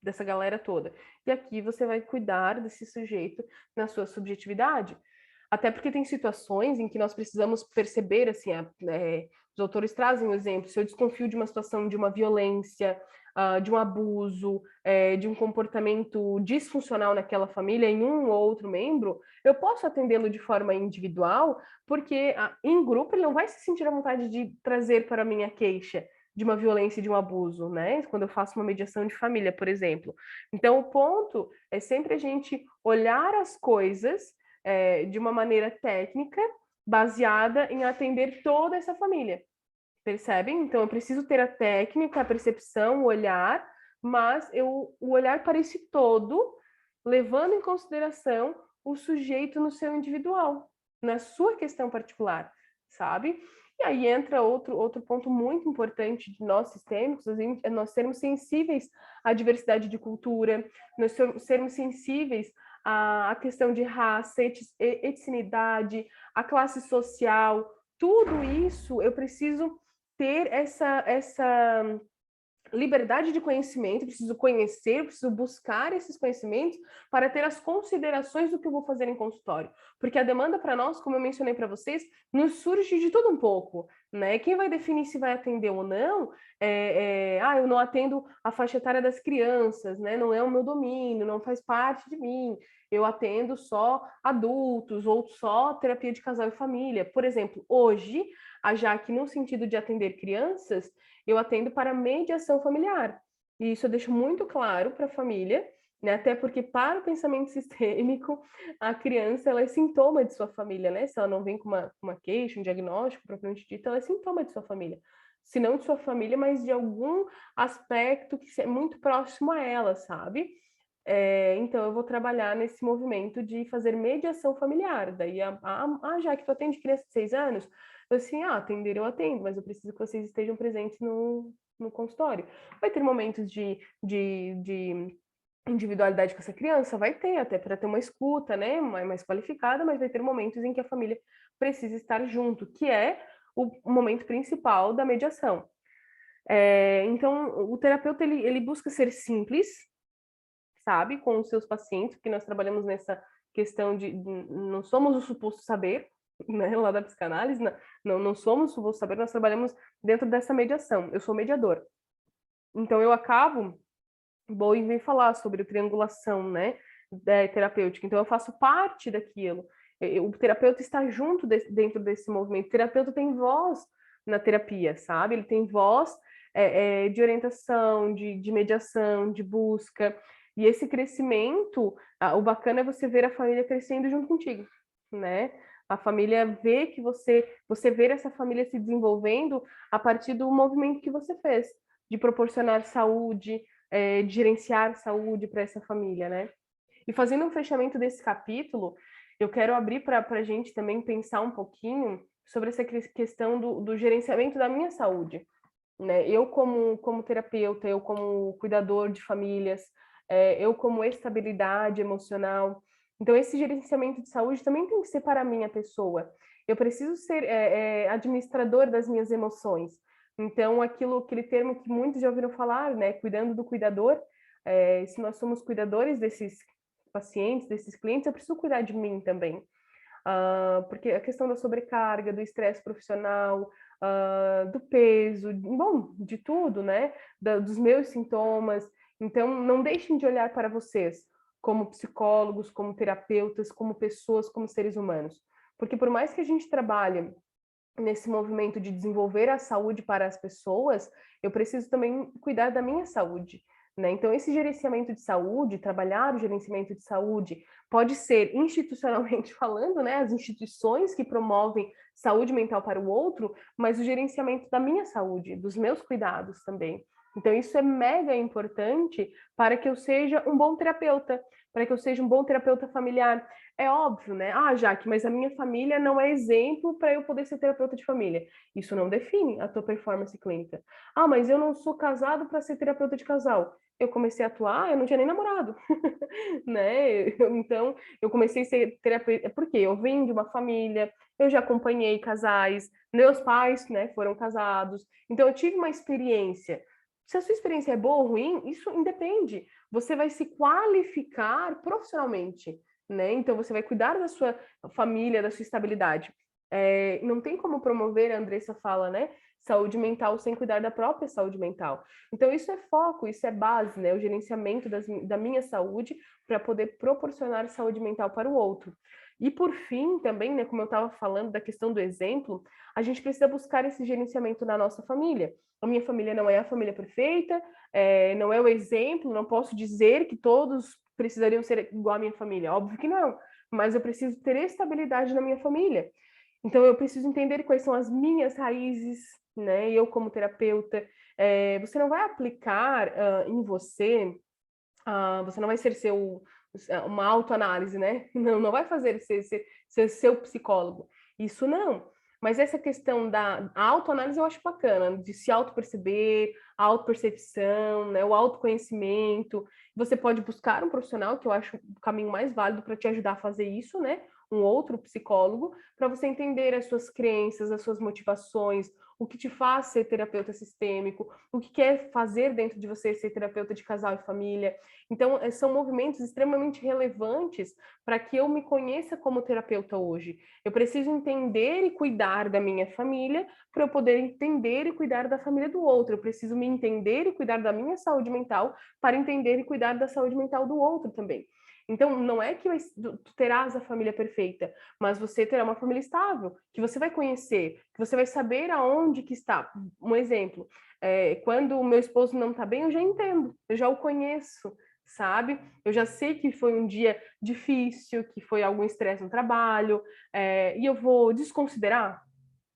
dessa galera toda. E aqui você vai cuidar desse sujeito na sua subjetividade. Até porque tem situações em que nós precisamos perceber, assim, os autores trazem um exemplo, se eu desconfio de uma situação de uma violência, de um abuso, de um comportamento disfuncional naquela família, em um ou outro membro, eu posso atendê-lo de forma individual, porque em grupo ele não vai se sentir à vontade de trazer para mim a queixa de uma violência e de um abuso, né? Quando eu faço uma mediação de família, por exemplo. Então, o ponto é sempre a gente olhar as coisas de uma maneira técnica, baseada em atender toda essa família. Percebem? Então, eu preciso ter a técnica, a percepção, o olhar, mas o olhar para esse todo, levando em consideração o sujeito no seu individual, na sua questão particular, sabe? E aí entra outro ponto muito importante de nós sistêmicos, é nós sermos sensíveis à diversidade de cultura, nós sermos sensíveis à questão de raça, etnicidade, a classe social, tudo isso eu preciso ter essa liberdade de conhecimento, preciso conhecer, preciso buscar esses conhecimentos para ter as considerações do que eu vou fazer em consultório. Porque a demanda para nós, como eu mencionei para vocês, nos surge de tudo um pouco, né? Quem vai definir se vai atender ou não eu não atendo a faixa etária das crianças, né? Não é o meu domínio, não faz parte de mim. Eu atendo só adultos ou só terapia de casal e família. Por exemplo, hoje, a Jaque, no sentido de atender crianças, eu atendo para mediação familiar. E isso eu deixo muito claro para a família, né? Até porque para o pensamento sistêmico, a criança ela é sintoma de sua família, né? Se ela não vem com uma queixa, um diagnóstico propriamente dito, ela é sintoma de sua família. Se não de sua família, mas de algum aspecto que é muito próximo a ela, sabe? Então, eu vou trabalhar nesse movimento de fazer mediação familiar. Daí, já que tu atende criança de 6 anos, eu assim, atender eu atendo, mas eu preciso que vocês estejam presentes no consultório. Vai ter momentos de individualidade com essa criança? Vai ter, até para ter uma escuta, né, mais qualificada, mas vai ter momentos em que a família precisa estar junto, que é o momento principal da mediação. Então, o terapeuta, ele busca ser simples, sabe, com os seus pacientes, porque nós trabalhamos nessa questão de não somos o suposto saber, né, lá da psicanálise, não somos o suposto saber, nós trabalhamos dentro dessa mediação. Eu sou mediador. Então, eu acabo, vou falar sobre a triangulação, né, terapêutica. Então, eu faço parte daquilo. O terapeuta está junto dentro desse movimento. O terapeuta tem voz na terapia, sabe? Ele tem voz de orientação, de mediação, de busca. E esse crescimento, o bacana é você ver a família crescendo junto contigo, né? A família vê que você ver essa família se desenvolvendo a partir do movimento que você fez, de proporcionar saúde, de gerenciar saúde para essa família, né? E fazendo um fechamento desse capítulo, eu quero abrir para a gente também pensar um pouquinho sobre essa questão do gerenciamento da minha saúde, né? Eu como terapeuta, eu como cuidador de famílias, eu como estabilidade emocional. Então, esse gerenciamento de saúde também tem que ser para a minha pessoa. Eu preciso ser administrador das minhas emoções. Então, aquele termo que muitos já ouviram falar, né? Cuidando do cuidador. Se nós somos cuidadores desses pacientes, desses clientes, eu preciso cuidar de mim também. Porque a questão da sobrecarga, do estresse profissional, do peso, bom, de tudo, né? Dos meus sintomas. Então, não deixem de olhar para vocês como psicólogos, como terapeutas, como pessoas, como seres humanos. Porque por mais que a gente trabalhe nesse movimento de desenvolver a saúde para as pessoas, eu preciso também cuidar da minha saúde, né? Então, esse gerenciamento de saúde, trabalhar o gerenciamento de saúde, pode ser institucionalmente falando, né? As instituições que promovem saúde mental para o outro, mas o gerenciamento da minha saúde, dos meus cuidados também. Então, isso é mega importante para que eu seja um bom terapeuta, para que eu seja um bom terapeuta familiar. É óbvio, né? Jaque, mas a minha família não é exemplo para eu poder ser terapeuta de família. Isso não define a tua performance clínica. Mas eu não sou casado para ser terapeuta de casal. Eu comecei a atuar, eu não tinha nem namorado, né? Então, eu comecei a ser terapeuta, porque eu vim de uma família, eu já acompanhei casais, meus pais, né, foram casados, então eu tive uma experiência. Se a sua experiência é boa ou ruim, isso independe. Você vai se qualificar profissionalmente, né? Então, você vai cuidar da sua família, da sua estabilidade. Não tem como promover, a Andressa fala, né? Saúde mental sem cuidar da própria saúde mental. Então, isso é foco, isso é base, né? O gerenciamento da minha saúde para poder proporcionar saúde mental para o outro. E, por fim, também, né, como eu estava falando da questão do exemplo, a gente precisa buscar esse gerenciamento na nossa família. A minha família não é a família perfeita, não é o exemplo, não posso dizer que todos precisariam ser igual à minha família, óbvio que não, mas eu preciso ter estabilidade na minha família. Então, eu preciso entender quais são as minhas raízes, né? Eu, como terapeuta, você não vai aplicar em você, você não vai ser uma autoanálise, né? Não vai fazer ser seu psicólogo. Isso não. Mas essa questão da autoanálise eu acho bacana, de se auto-perceber, a autopercepção, né? O autoconhecimento. Você pode buscar um profissional, que eu acho o caminho mais válido para te ajudar a fazer isso, né? Um outro psicólogo, para você entender as suas crenças, as suas motivações, o que te faz ser terapeuta sistêmico, o que quer fazer dentro de você ser terapeuta de casal e família. Então, são movimentos extremamente relevantes para que eu me conheça como terapeuta hoje. Eu preciso entender e cuidar da minha família para eu poder entender e cuidar da família do outro. Eu preciso me entender e cuidar da minha saúde mental para entender e cuidar da saúde mental do outro também. Então, não é que tu terás a família perfeita, mas você terá uma família estável, que você vai conhecer, que você vai saber aonde que está. Um exemplo, quando o meu esposo não está bem, eu já entendo, eu já o conheço, sabe? Eu já sei que foi um dia difícil, que foi algum estresse no trabalho, e eu vou desconsiderar?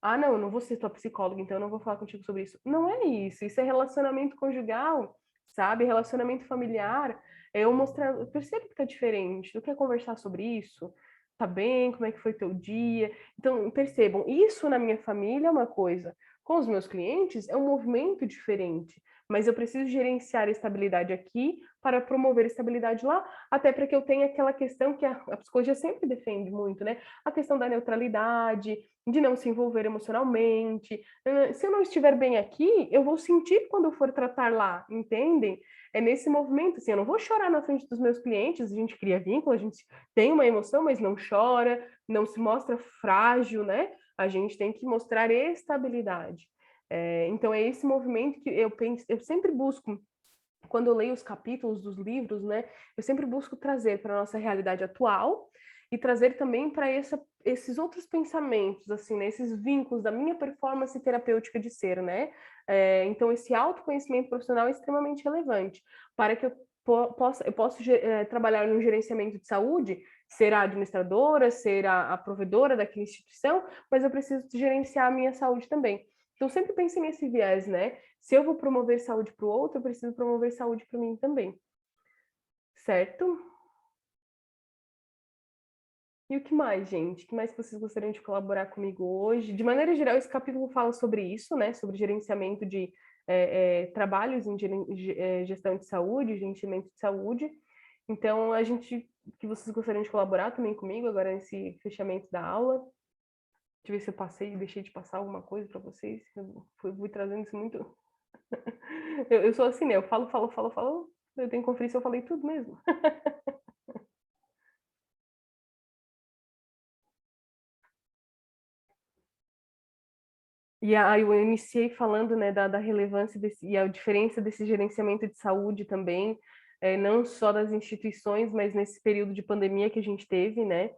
Não, eu não vou ser tua psicóloga, então eu não vou falar contigo sobre isso. Não é isso é relacionamento conjugal, sabe? Relacionamento familiar. Eu mostrar, eu percebo que tá diferente, tu quer conversar sobre isso? Tá bem? Como é que foi teu dia? Então, percebam, isso na minha família é uma coisa, com os meus clientes é um movimento diferente, mas eu preciso gerenciar a estabilidade aqui para promover a estabilidade lá, até para que eu tenha aquela questão que a psicologia sempre defende muito, né? A questão da neutralidade, de não se envolver emocionalmente. Se eu não estiver bem aqui, eu vou sentir quando eu for tratar lá, entendem? É nesse movimento, assim, eu não vou chorar na frente dos meus clientes, a gente cria vínculo, a gente tem uma emoção, mas não chora, não se mostra frágil, né? A gente tem que mostrar estabilidade. Então, é esse movimento que eu penso, eu sempre busco, quando eu leio os capítulos dos livros, né? Eu sempre busco trazer para a nossa realidade atual e trazer também para esses outros pensamentos, assim, né? Esses vínculos da minha performance terapêutica de ser, né? Então, esse autoconhecimento profissional é extremamente relevante para que eu possa trabalhar no gerenciamento de saúde, ser a administradora, ser a provedora daquela instituição, mas eu preciso gerenciar a minha saúde também. Então, sempre pense nesse viés, né? Se eu vou promover saúde para o outro, eu preciso promover saúde para mim também. Certo? E o que mais, gente? O que mais vocês gostariam de colaborar comigo hoje? De maneira geral, esse capítulo fala sobre isso, né? Sobre gerenciamento de trabalhos em gestão de saúde, gerenciamento de saúde. Então, que vocês gostariam de colaborar também comigo agora nesse fechamento da aula? Deixa eu ver se eu deixei de passar alguma coisa para vocês. Eu fui trazendo isso muito. Eu sou assim, né? Eu falo. Eu tenho que conferir se eu falei tudo mesmo. E aí eu iniciei falando, né, da relevância e a diferença desse gerenciamento de saúde também, não só das instituições, mas nesse período de pandemia que a gente teve, né,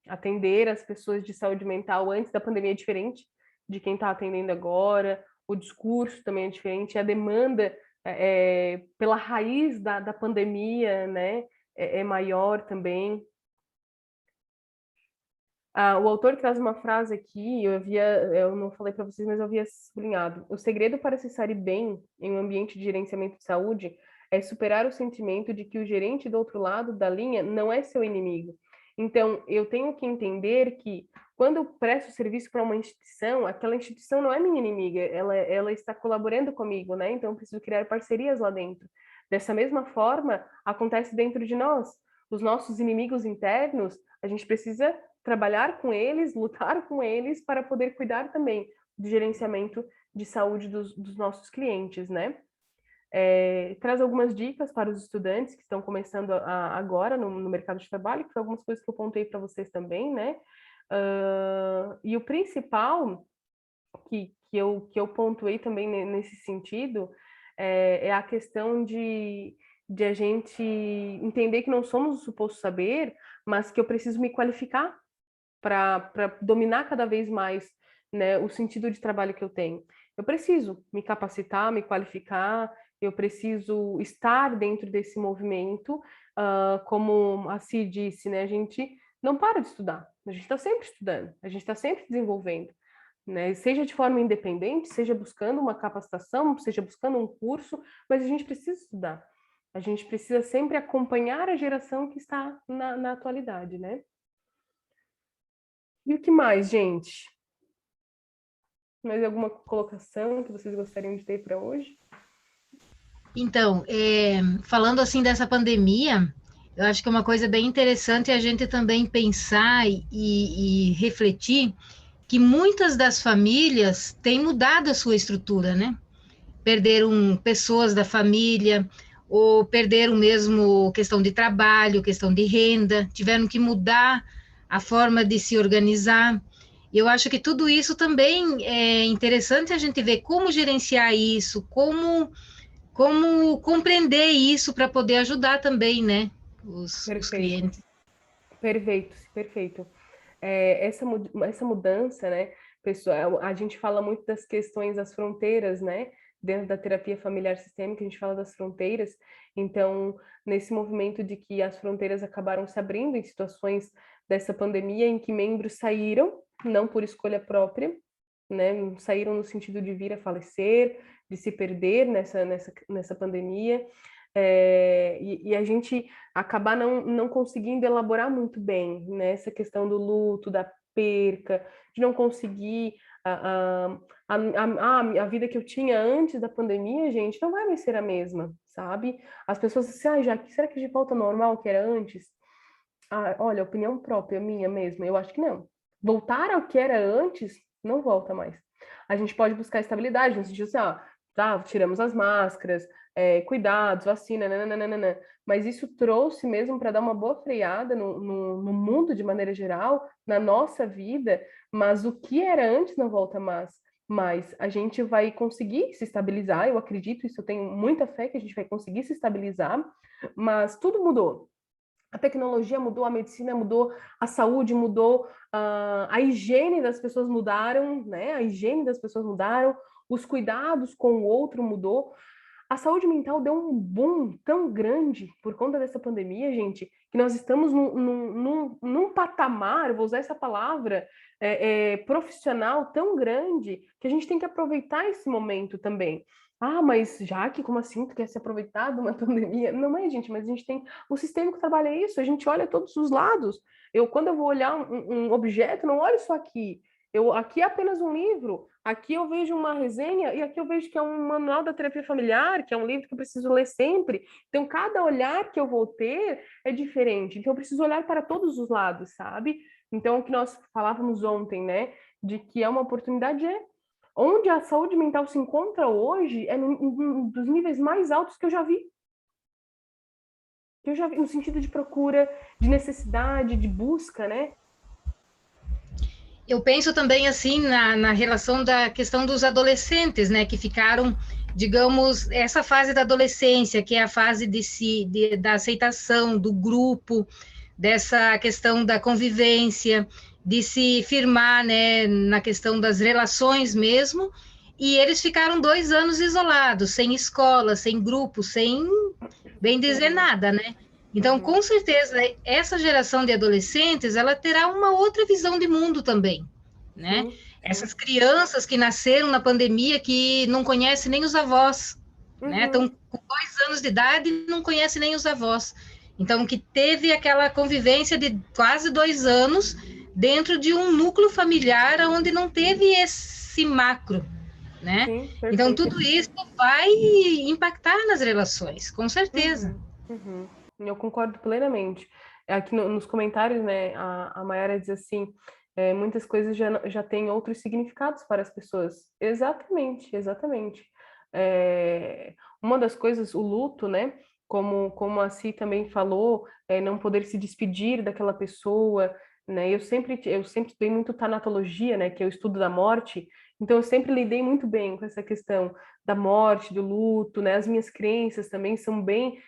atender as pessoas de saúde mental antes da pandemia é diferente de quem está atendendo agora, o discurso também é diferente, a demanda pela raiz da pandemia, né, é maior também. O autor traz uma frase aqui, eu não falei para vocês, mas eu havia sublinhado. O segredo para se sair bem em um ambiente de gerenciamento de saúde é superar o sentimento de que o gerente do outro lado da linha não é seu inimigo. Então, eu tenho que entender que quando eu presto serviço para uma instituição, aquela instituição não é minha inimiga, ela está colaborando comigo, né? Então, eu preciso criar parcerias lá dentro. Dessa mesma forma, acontece dentro de nós. Os nossos inimigos internos, a gente precisa trabalhar com eles, lutar com eles para poder cuidar também do gerenciamento de saúde dos nossos clientes, né? Traz algumas dicas para os estudantes que estão começando agora no mercado de trabalho, que foi algumas coisas que eu pontei para vocês também, né? E o principal que eu pontuei também nesse sentido é a questão de a gente entender que não somos o suposto saber, mas que eu preciso me qualificar para dominar cada vez mais, né, o sentido de trabalho que eu tenho. Eu preciso me capacitar, me qualificar, eu preciso estar dentro desse movimento, como a Ci disse, né, a gente não para de estudar, a gente está sempre estudando, a gente está sempre desenvolvendo, né, seja de forma independente, seja buscando uma capacitação, seja buscando um curso, mas a gente precisa estudar. A gente precisa sempre acompanhar a geração que está na atualidade, né? E o que mais, gente? Mais alguma colocação que vocês gostariam de ter para hoje? Então, falando assim dessa pandemia, eu acho que é uma coisa bem interessante a gente também pensar e refletir que muitas das famílias têm mudado a sua estrutura, né? Perderam pessoas da família, ou perderam mesmo questão de trabalho, questão de renda, tiveram que mudar a forma de se organizar. Eu acho que tudo isso também é interessante a gente ver como gerenciar isso, como compreender isso para poder ajudar também, né, os Perfeito, clientes. perfeito, perfeito. Essa mudança, né, pessoal, a gente fala muito das questões das fronteiras, né, dentro da terapia familiar sistêmica, a gente fala das fronteiras. Então, nesse movimento de que as fronteiras acabaram se abrindo em situações dessa pandemia em que membros saíram, não por escolha própria, né, saíram no sentido de vir a falecer, de se perder nessa pandemia, e a gente acabar não conseguindo elaborar muito bem, né, essa questão do luto, da perca, de não conseguir a vida que eu tinha antes da pandemia, gente, não vai mais ser a mesma, sabe? As pessoas dizem, Jaque, será que a gente volta ao normal que era antes? Olha, opinião própria, minha mesma, eu acho que não. Voltar ao que era antes, não volta mais. A gente pode buscar estabilidade, no sentido assim, tá, tiramos as máscaras, cuidados, vacina, nananana, mas isso trouxe mesmo para dar uma boa freada no mundo de maneira geral, na nossa vida, mas o que era antes não volta mais. Mas a gente vai conseguir se estabilizar, eu acredito, isso eu tenho muita fé que a gente vai conseguir se estabilizar, mas tudo mudou. A tecnologia mudou, a medicina mudou, a saúde mudou, a higiene das pessoas mudaram, né? A higiene das pessoas mudaram, os cuidados com o outro mudou. A saúde mental deu um boom tão grande por conta dessa pandemia, gente, que nós estamos num patamar, vou usar essa palavra, profissional tão grande, que a gente tem que aproveitar esse momento também. Ah, mas Jaque, como assim? Tu quer se aproveitar de uma pandemia? Não é, gente, mas a gente tem um sistema que trabalha isso, a gente olha todos os lados. Quando eu vou olhar um objeto, não olho só aqui. Aqui é apenas um livro, aqui eu vejo uma resenha e aqui eu vejo que é um manual da terapia familiar, que é um livro que eu preciso ler sempre. Então, cada olhar que eu vou ter é diferente. Então, eu preciso olhar para todos os lados, sabe? Então, o que nós falávamos ontem, né, de que é uma oportunidade, onde a saúde mental se encontra hoje é num dos níveis mais altos que eu já vi. No sentido de procura, de necessidade, de busca, né? Eu penso também assim na relação da questão dos adolescentes, né, que ficaram, digamos, essa fase da adolescência, que é a fase da aceitação do grupo, dessa questão da convivência, de se firmar, né, na questão das relações mesmo, e eles ficaram 2 anos isolados, sem escola, sem grupo, sem bem dizer nada, né? Então, com certeza, essa geração de adolescentes, ela terá uma outra visão de mundo também, né? Sim. Essas crianças que nasceram na pandemia, que não conhecem nem os avós, né? Estão com 2 anos de idade e não conhecem nem os avós. Então, que teve aquela convivência de quase 2 anos dentro de um núcleo familiar onde não teve esse macro, né? Sim, então, tudo isso vai impactar nas relações, com certeza. Eu concordo plenamente. Aqui nos comentários, né, a Mayara diz assim, muitas coisas já têm outros significados para as pessoas. Exatamente, exatamente. Uma das coisas, o luto, né, como a Si também falou, não poder se despedir daquela pessoa, né, eu sempre estudei muito tanatologia, né, que é o estudo da morte, então eu sempre lidei muito bem com essa questão da morte, do luto, né, as minhas crenças também são bem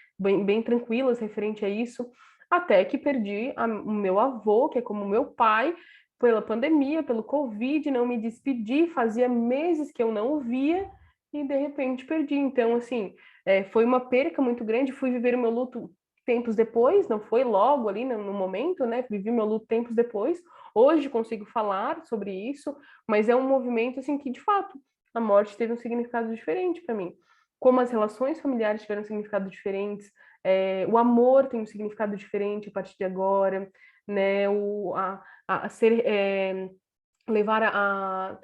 tranquilas referente a isso, até que perdi o meu avô, que é como meu pai, pela pandemia, pelo Covid, não me despedi, fazia meses que eu não o via, e de repente perdi. Então, assim, foi uma perca muito grande, fui viver o meu luto tempos depois, não foi logo ali no momento, né? Vivi meu luto tempos depois. Hoje consigo falar sobre isso, mas é um movimento assim que de fato a morte teve um significado diferente para mim. Como as relações familiares tiveram um significado diferentes, o amor tem um significado diferente a partir de agora, né? Levar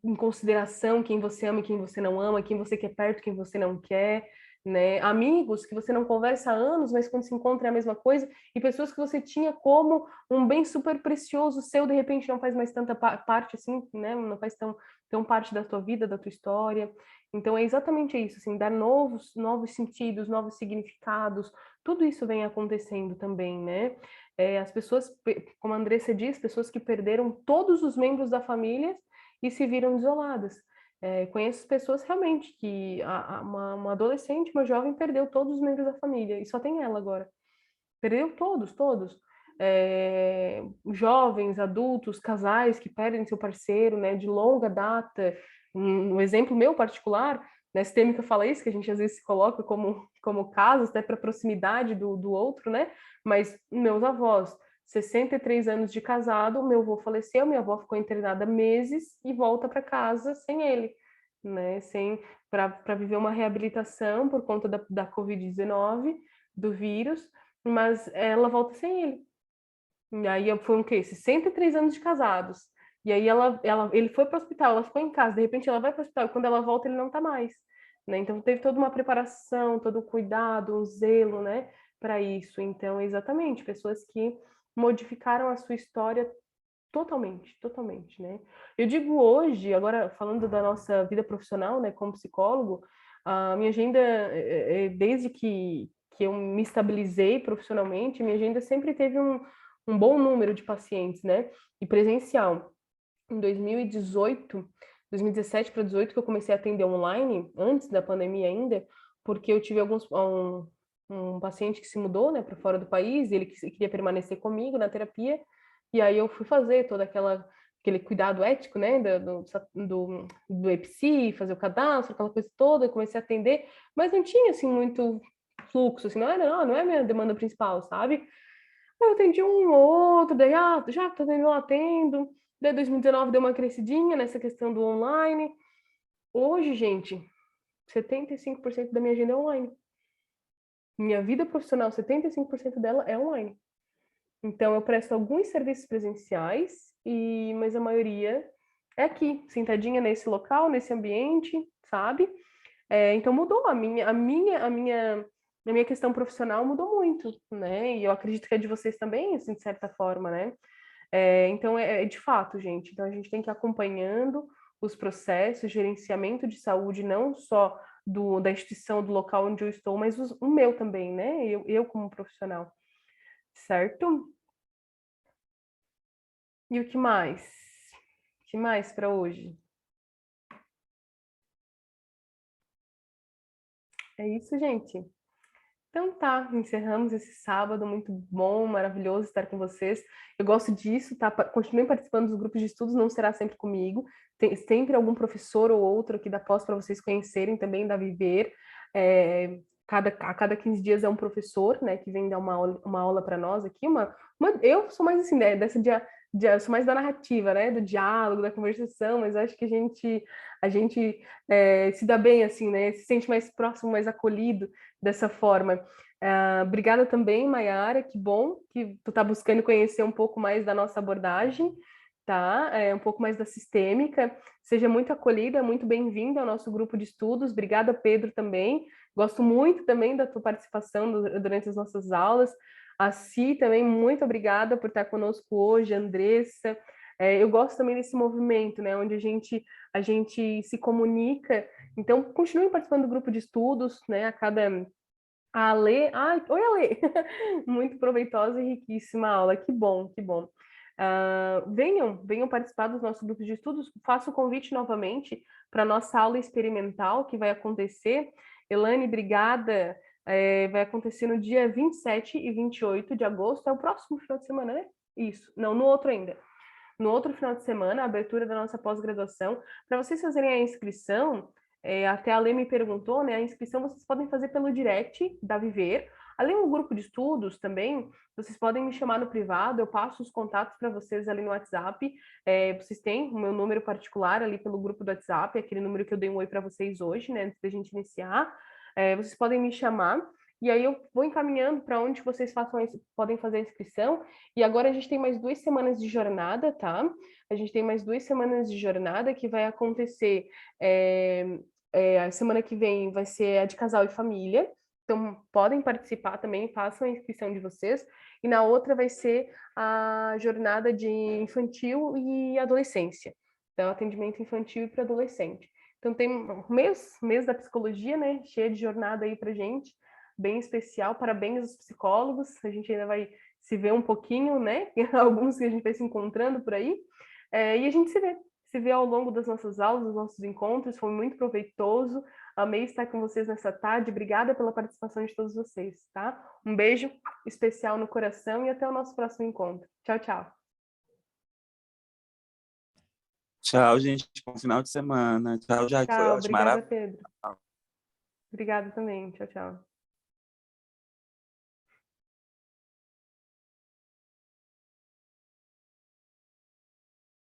em consideração quem você ama e quem você não ama, quem você quer perto, quem você não quer, né? Amigos que você não conversa há anos, mas quando se encontra é a mesma coisa, e pessoas que você tinha como um bem super precioso seu, de repente não faz mais tanta parte assim, né? Não faz tão parte da tua vida, da tua história. Então é exatamente isso, assim, dar novos sentidos, novos significados, tudo isso vem acontecendo também, né? As pessoas, como a Andressa diz, pessoas que perderam todos os membros da família e se viram isoladas. Conheço pessoas realmente que uma adolescente, uma jovem, perdeu todos os membros da família e só tem ela agora. Perdeu todos. Jovens, adultos, casais que perdem seu parceiro, né, de longa data. Um exemplo meu particular, né, sistêmica fala isso, que a gente às vezes se coloca como casos, até para proximidade do outro, né? Mas meus avós, 63 anos de casado, meu avô faleceu, minha avó ficou internada meses e volta para casa sem ele, né? Para viver uma reabilitação por conta da Covid-19, do vírus, mas ela volta sem ele. E aí foi o quê? 63 anos de casados. E aí ele foi para o hospital, ela ficou em casa, de repente ela vai para o hospital, e quando ela volta ele não está mais, né? Então teve toda uma preparação, todo um cuidado, um zelo, né, para isso. Então, exatamente, pessoas que modificaram a sua história totalmente, né? Eu digo hoje, agora falando da nossa vida profissional, né, como psicólogo, a minha agenda, desde que eu me estabilizei profissionalmente, minha agenda sempre teve um bom número de pacientes, né? E presencial. Em 2018, 2017 para 2018, que eu comecei a atender online, antes da pandemia ainda, porque eu tive um paciente que se mudou, né, para fora do país, e ele queria permanecer comigo na terapia, e aí eu fui fazer todo aquele cuidado ético, né, do EPSI, fazer o cadastro, aquela coisa toda, eu comecei a atender, mas não tinha, assim, muito fluxo, assim, não é a minha demanda principal, sabe? Aí eu atendi um ou outro, daí, já tô atendendo, eu atendo, daí 2019 deu uma crescidinha nessa questão do online. Hoje, gente, 75% da minha agenda é online. Minha vida profissional, 75% dela é online. Então, eu presto alguns serviços presenciais, mas a maioria é aqui, sentadinha nesse local, nesse ambiente, sabe? Então, mudou a minha questão profissional mudou muito, né? E eu acredito que a de vocês também, assim, de certa forma, né? Então, de fato, gente. Então, a gente tem que ir acompanhando os processos, gerenciamento de saúde, não só da instituição, do local onde eu estou, mas o meu também, né? Eu como profissional, certo? E o que mais? O que mais para hoje? É isso, gente. Então tá, encerramos esse sábado, muito bom, maravilhoso estar com vocês. Eu gosto disso, tá? Continuem participando dos grupos de estudos, não será sempre comigo. Tem sempre algum professor ou outro aqui da pós para vocês conhecerem também, da Viver. A cada 15 dias é um professor, né, que vem dar uma aula para nós aqui. Eu sou mais assim, né, eu sou mais da narrativa, né, do diálogo, da conversação, mas acho que a gente se dá bem assim, né, se sente mais próximo, mais acolhido dessa forma. Obrigada também, Maiara, que bom que tu está buscando conhecer um pouco mais da nossa abordagem, tá? Um pouco mais da sistêmica. Seja muito acolhida, muito bem-vinda ao nosso grupo de estudos. Obrigada, Pedro, também. Gosto muito também da tua participação durante as nossas aulas. A Si também, muito obrigada por estar conosco hoje, Andressa. Eu gosto também desse movimento, né, onde a gente se comunica. Então, continuem participando do grupo de estudos, né, a Ale, oi Ale, muito proveitosa e riquíssima aula, que bom, que bom. Venham participar dos nossos grupos de estudos, faço o convite novamente para a nossa aula experimental que vai acontecer. Elane, obrigada, vai acontecer no dia 27 e 28 de agosto, é o próximo final de semana, né? Isso, não, no outro ainda. No outro final de semana, a abertura da nossa pós-graduação. Para vocês fazerem a inscrição, até a Lê me perguntou, né? A inscrição vocês podem fazer pelo direct da Viver. Além do grupo de estudos também, vocês podem me chamar no privado, eu passo os contatos para vocês ali no WhatsApp. Vocês têm o meu número particular ali pelo grupo do WhatsApp, aquele número que eu dei um oi para vocês hoje, né? Antes da gente iniciar. Vocês podem me chamar. E aí eu vou encaminhando para onde vocês podem fazer a inscrição. E agora a gente tem mais 2 semanas de jornada, tá? A gente tem mais 2 semanas de jornada que vai acontecer. A semana que vem vai ser a de casal e família. Então, podem participar também, façam a inscrição de vocês. E na outra vai ser a jornada de infantil e adolescência. Então, atendimento infantil e para adolescente. Então, tem um mês da psicologia, né? Cheia de jornada aí pra gente, bem especial. Parabéns aos psicólogos. A gente ainda vai se ver um pouquinho, né? Alguns que a gente vai se encontrando por aí. E a gente se vê ao longo das nossas aulas, dos nossos encontros. Foi muito proveitoso. Amei estar com vocês nessa tarde. Obrigada pela participação de todos vocês, tá? Um beijo especial no coração e até o nosso próximo encontro. Tchau, tchau. Tchau, gente. Bom final de semana. Tchau, Jaque. Foi Tchau, ótimo, obrigada, maravilhoso. Pedro. Obrigada também. Tchau, tchau.